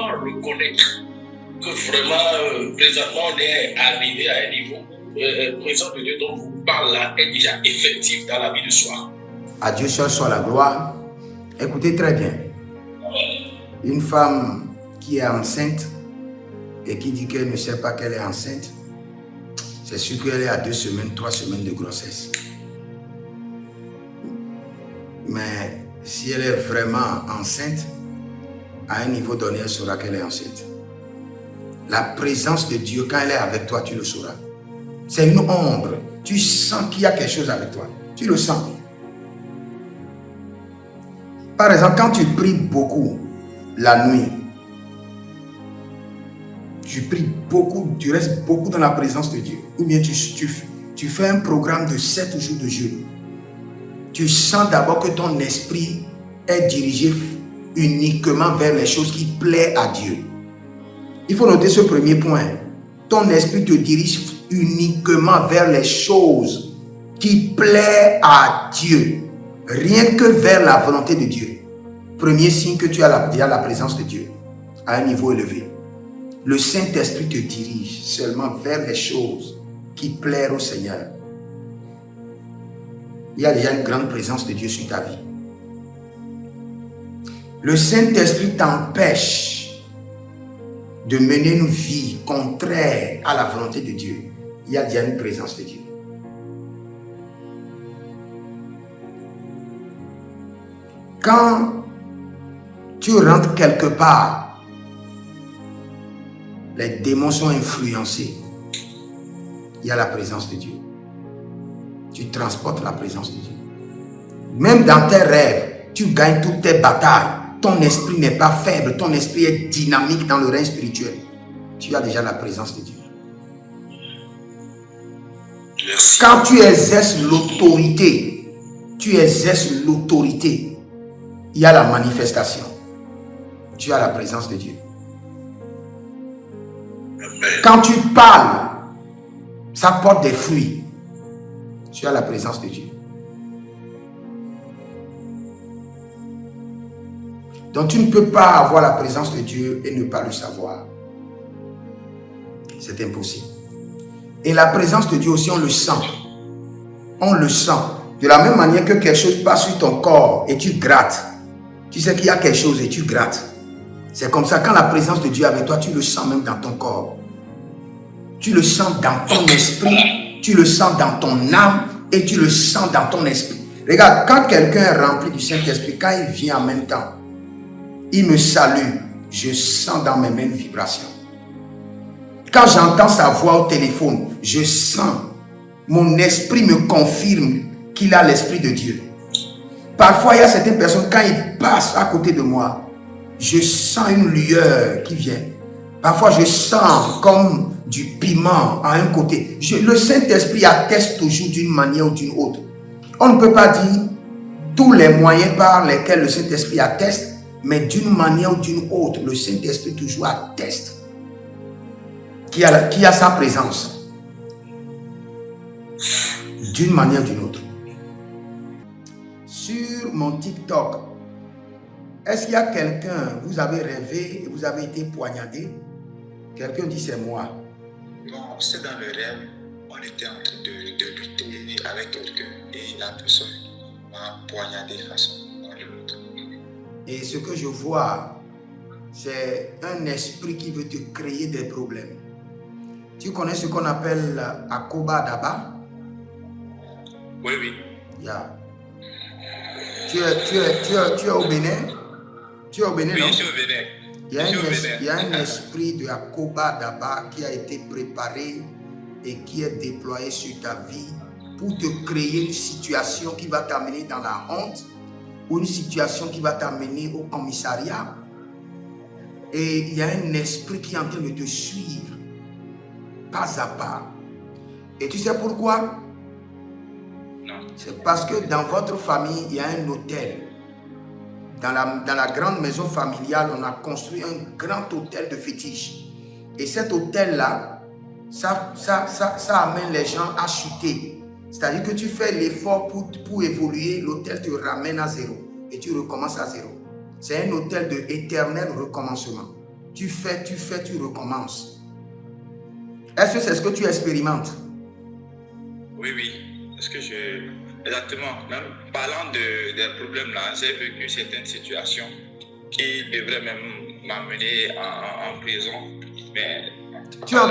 comment reconnaître que vraiment, présentement, on est arrivé à un niveau où la présence de Dieu dont vous parlez là est déjà effective dans la vie de soi? À Dieu seul soit la gloire. Écoutez très bien. Une femme qui est enceinte et qui dit qu'elle ne sait pas qu'elle est enceinte, c'est sûr qu'elle est à 2 semaines, 3 semaines de grossesse. Mais si elle est vraiment enceinte, à un niveau donné, elle saura qu'elle est enceinte. La présence de Dieu, quand elle est avec toi, tu le sauras. C'est une ombre. Tu sens qu'il y a quelque chose avec toi. Tu le sens. Par exemple, quand tu pries beaucoup la nuit, tu pries beaucoup, tu restes beaucoup dans la présence de Dieu. Ou bien tu fais un programme de 7 jours de jeûne. Tu sens d'abord que ton esprit est dirigé uniquement vers les choses qui plaisent à Dieu. Il faut noter ce premier point. Ton esprit te dirige uniquement vers les choses qui plaisent à Dieu. Rien que vers la volonté de Dieu. Premier signe que tu as déjà la présence de Dieu à un niveau élevé. Le Saint-Esprit te dirige seulement vers les choses qui plaisent au Seigneur. Il y a déjà une grande présence de Dieu sur ta vie. Le Saint-Esprit t'empêche de mener une vie contraire à la volonté de Dieu. Il y a déjà une présence de Dieu. Quand tu rentres quelque part, les démons sont influencés. Il y a la présence de Dieu. Tu transportes la présence de Dieu. Même dans tes rêves, tu gagnes toutes tes batailles. Ton esprit n'est pas faible. Ton esprit est dynamique dans le règne spirituel. Tu as déjà la présence de Dieu. Merci. Quand tu exerces l'autorité, il y a la manifestation. Tu as la présence de Dieu. Amen. Quand tu parles, ça porte des fruits. Tu as la présence de Dieu. Donc tu ne peux pas avoir la présence de Dieu et ne pas le savoir. C'est impossible. Et la présence de Dieu aussi, on le sent. On le sent. De la même manière que quelque chose passe sur ton corps et tu grattes. Tu sais qu'il y a quelque chose et tu grattes. C'est comme ça, quand la présence de Dieu est avec toi, tu le sens même dans ton corps. Tu le sens dans ton esprit, tu le sens dans ton âme et tu le sens dans ton esprit. Regarde, quand quelqu'un est rempli du Saint-Esprit, quand il vient en même temps, il me salue, je sens dans mes mêmes vibrations. Quand j'entends sa voix au téléphone, je sens, mon esprit me confirme qu'il a l'Esprit de Dieu. Parfois, il y a certaines personnes, quand ils passent à côté de moi, je sens une lueur qui vient. Parfois, je sens comme du piment à un côté. Le Saint-Esprit atteste toujours d'une manière ou d'une autre. On ne peut pas dire tous les moyens par lesquels le Saint-Esprit atteste, mais d'une manière ou d'une autre, le Saint-Esprit toujours atteste qu'il y a sa présence. D'une manière ou d'une autre. Sur mon TikTok, est-ce qu'il y a quelqu'un, vous avez rêvé et vous avez été poignardé? Quelqu'un dit c'est moi. Bon, c'est dans le rêve, on était en train de lutter avec quelqu'un et la personne m'a poignardé de façon dans le ventre. Et ce que je vois, c'est un esprit qui veut te créer des problèmes. Tu connais ce qu'on appelle Akoba Daba? Oui, oui. Yeah. Tu es au Bénin? Tu es au Bénin, Oui, non? je suis au Bénin. Il y a un esprit de Akoba Daba qui a été préparé et qui est déployé sur ta vie pour te créer une situation qui va t'amener dans la honte ou une situation qui va t'amener au commissariat. Et il y a un esprit qui est en train de te suivre pas à pas. Et tu sais pourquoi? Non. C'est parce que dans votre famille, il y a un hôtel. Dans la grande maison familiale, on a construit un grand hôtel de fétiche. Et cet hôtel-là, ça amène les gens à chuter. C'est-à-dire que tu fais l'effort pour évoluer, l'hôtel te ramène à zéro. Et tu recommences à zéro. C'est un hôtel d'éternel recommencement. tu fais, tu recommences. Est-ce que c'est ce que tu expérimentes? Oui, oui. Parce que exactement, même parlant des problèmes là, j'ai vécu certaines situations qui devraient même m'amener en prison. Mais tu as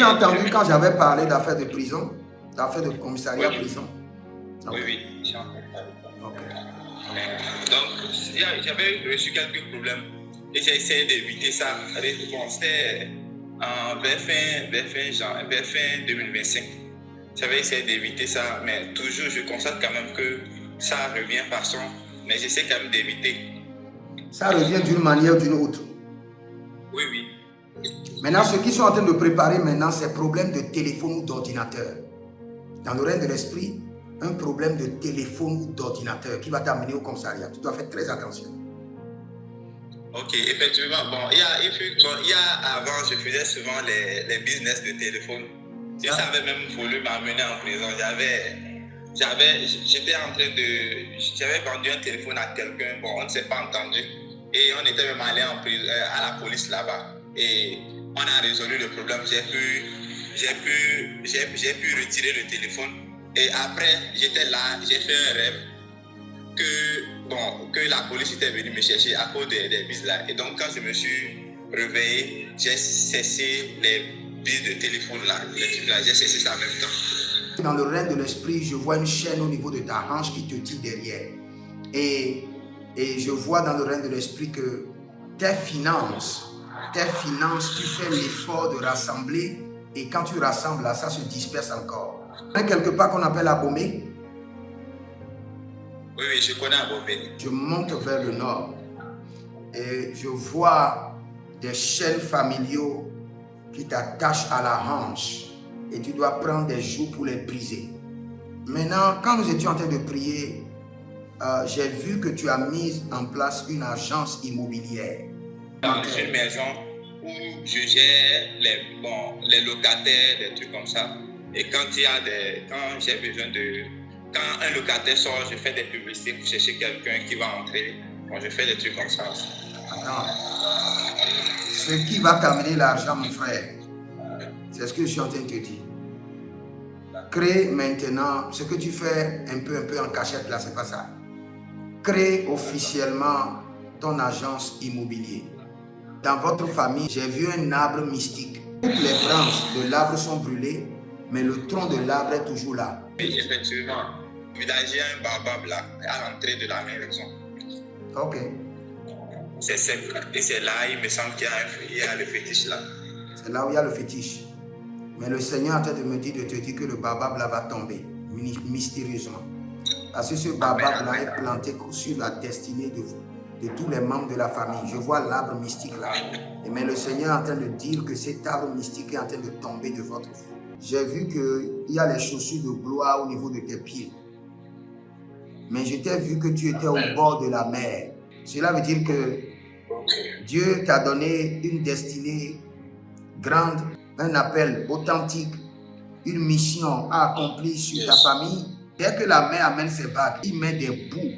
entendu quand j'avais parlé d'affaires de prison, d'affaires de commissariat prison? Oui, oui, j'ai entendu parler. Okay. Donc, j'avais reçu quelques problèmes et j'ai essayé d'éviter ça. Bon, c'était vers fin 2025. J'avais essayé d'éviter ça, mais toujours je constate quand même que ça revient façon, mais j'essaie quand même d'éviter. Ça revient d'une manière ou d'une autre. Oui, oui. Maintenant, ceux qui sont en train de préparer maintenant, c'est problème de téléphone ou d'ordinateur. Dans le règne de l'esprit, un problème de téléphone ou d'ordinateur qui va t'amener au commissariat. Tu dois faire très attention. Ok, effectivement. Bon, il y a avant, je faisais souvent les business de téléphone. Je savais même voulu m'amener en prison. J'avais vendu un téléphone à quelqu'un. Bon, on ne s'est pas entendu. Et on était même allé en prison, à la police là-bas. Et on a résolu le problème. J'ai pu retirer le téléphone. Et après, j'étais là, j'ai fait un rêve que la police était venue me chercher à cause des bises là. Et donc, quand je me suis réveillé, j'ai cessé les bises de téléphone là. J'ai cessé ça en même temps. Dans le règne de l'esprit, je vois une chaîne au niveau de ta hanche qui te tire derrière. Et je vois dans le règne de l'esprit que tes finances, tu fais l'effort de rassembler. Et quand tu rassembles là, ça se disperse encore. Il y a quelque part qu'on appelle Abomey. Oui, je connais Abomey. Je monte vers le nord et je vois des chaînes familiaux qui t'attachent à la hanche et tu dois prendre des jours pour les briser. Maintenant, quand nous étions en train de prier, j'ai vu que tu as mis en place une agence immobilière. Dans une maison où je gère les locataires, des trucs comme ça. Et quand j'ai besoin quand un locataire sort, je fais des publicités pour chercher quelqu'un qui va entrer. Bon, je fais des trucs comme ça. Attends. Ce qui va t'amener l'argent, mon frère, c'est ce que je suis en train de te dire. Crée maintenant, ce que tu fais un peu en cachette là, c'est pas ça. Crée officiellement ton agence immobilière. Dans votre famille, j'ai vu un arbre mystique. Toutes les branches de l'arbre sont brûlées, mais le tronc de l'arbre est toujours là. Oui, effectivement. Il y a un baobab là, à l'entrée de la maison. Ok. C'est sec. Et c'est là, il me semble qu'il y a le fétiche là. C'est là où il y a le fétiche. Mais le Seigneur est en train de me dire, de te dire que le baobab là va tomber, mystérieusement. Parce que ce baobab là est planté sur la destinée de tous les membres de la famille. Je vois l'arbre mystique là. Mais le Seigneur est en train de dire que cet arbre mystique est en train de tomber de votre vie. J'ai vu qu'il y a les chaussures de gloire au niveau de tes pieds. Mais je t'ai vu que tu étais au bord de la mer. Cela veut dire que Dieu t'a donné une destinée grande, un appel authentique, une mission à accomplir sur ta famille. Dès que la mer amène ses vagues, il met des bouts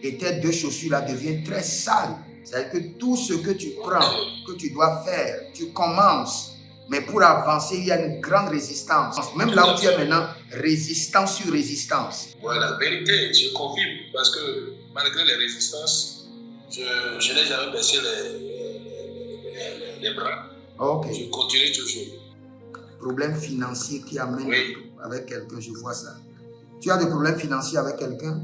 et tes deux chaussures là deviennent très sales. C'est-à-dire que tout ce que tu prends, que tu dois faire, tu commences. Mais pour avancer, il y a une grande résistance. Même là où tu es maintenant, résistance sur résistance. Voilà, la vérité, je confirme. Parce que malgré les résistances, je n'ai jamais baissé les bras. Okay. Je continue toujours. Problème financier qui amène avec quelqu'un, je vois ça. Tu as des problèmes financiers avec quelqu'un?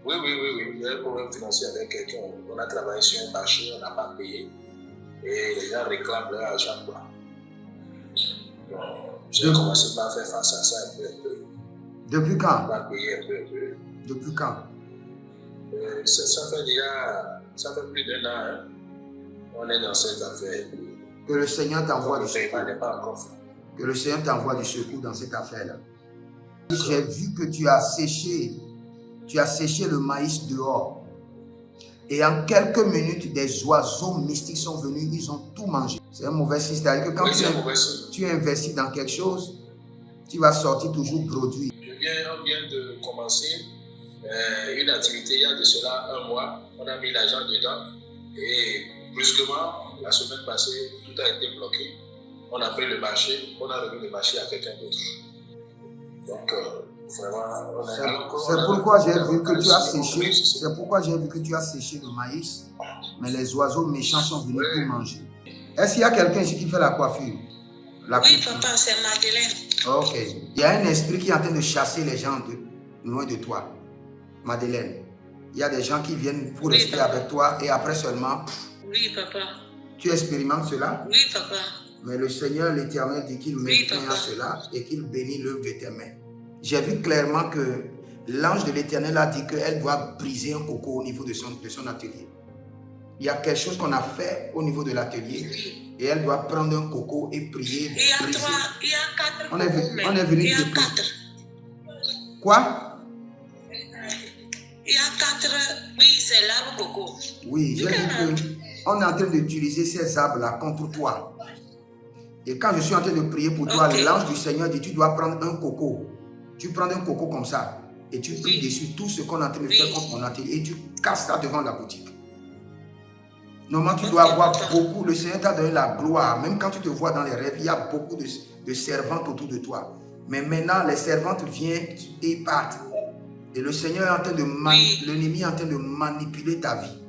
Oui. Il y a un problème financier avec quelqu'un. On a travaillé sur un marché, on n'a pas payé. Et les gens réclament leur argent. J'ai commencé par faire face à ça un peu. Depuis quand? On va payer un peu. Depuis quand? Ça fait plus d'1 an. Hein. On est dans cette affaire. Que le Seigneur t'envoie du secours. n'est pas encore fait. Que le Seigneur t'envoie du secours dans cette affaire-là. J'ai vu que tu as séché le maïs dehors. Et en quelques minutes, des oiseaux mystiques sont venus, ils ont tout mangé. C'est un mauvais signe. C'est-à-dire que quand tu investis dans quelque chose, tu vas sortir toujours produit. On vient de commencer une activité il y a de cela 1 mois. On a mis l'argent dedans et brusquement, la semaine passée, tout a été bloqué. On a pris le marché, on a remis le marché à quelqu'un d'autre. Donc, vraiment, c'est pourquoi j'ai vu que tu as séché. C'est pourquoi j'ai vu que tu as séché le maïs, mais les oiseaux méchants sont venus tout manger. Est-ce qu'il y a quelqu'un ici qui fait la coiffure? Oui, papa, c'est Madeleine. Ok. Il y a un esprit qui est en train de chasser les gens loin de toi. Madeleine, il y a des gens qui viennent pour rester avec toi et après seulement... Oui, papa. Tu expérimentes cela? Oui, papa. Mais le Seigneur, l'Éternel, dit qu'il met fin à cela et qu'il bénit l'œuvre de tes mains. J'ai vu clairement que l'ange de l'Éternel a dit qu'elle doit briser un coco au niveau de son atelier. Il y a quelque chose qu'on a fait au niveau de l'atelier et elle doit prendre un coco et prier. Il y a 4 on est venu il y a de 4. Quoi? Il y a 4. Oui, c'est l'arbre coco. Oui, j'ai dit qu'on est en train d'utiliser ces arbres-là contre toi. Et quand je suis en train de prier pour toi, l'ange du Seigneur dit, tu dois prendre un coco. Tu prends un coco comme ça et tu pries dessus tout ce qu'on est en train de faire contre mon atelier et tu casses ça devant la boutique. Normalement, tu dois avoir beaucoup. Le Seigneur t'a donné la gloire. Même quand tu te vois dans les rêves, il y a beaucoup de servantes autour de toi. Mais maintenant, les servantes viennent et partent. Et le Seigneur est en train de l'ennemi est en train de manipuler ta vie.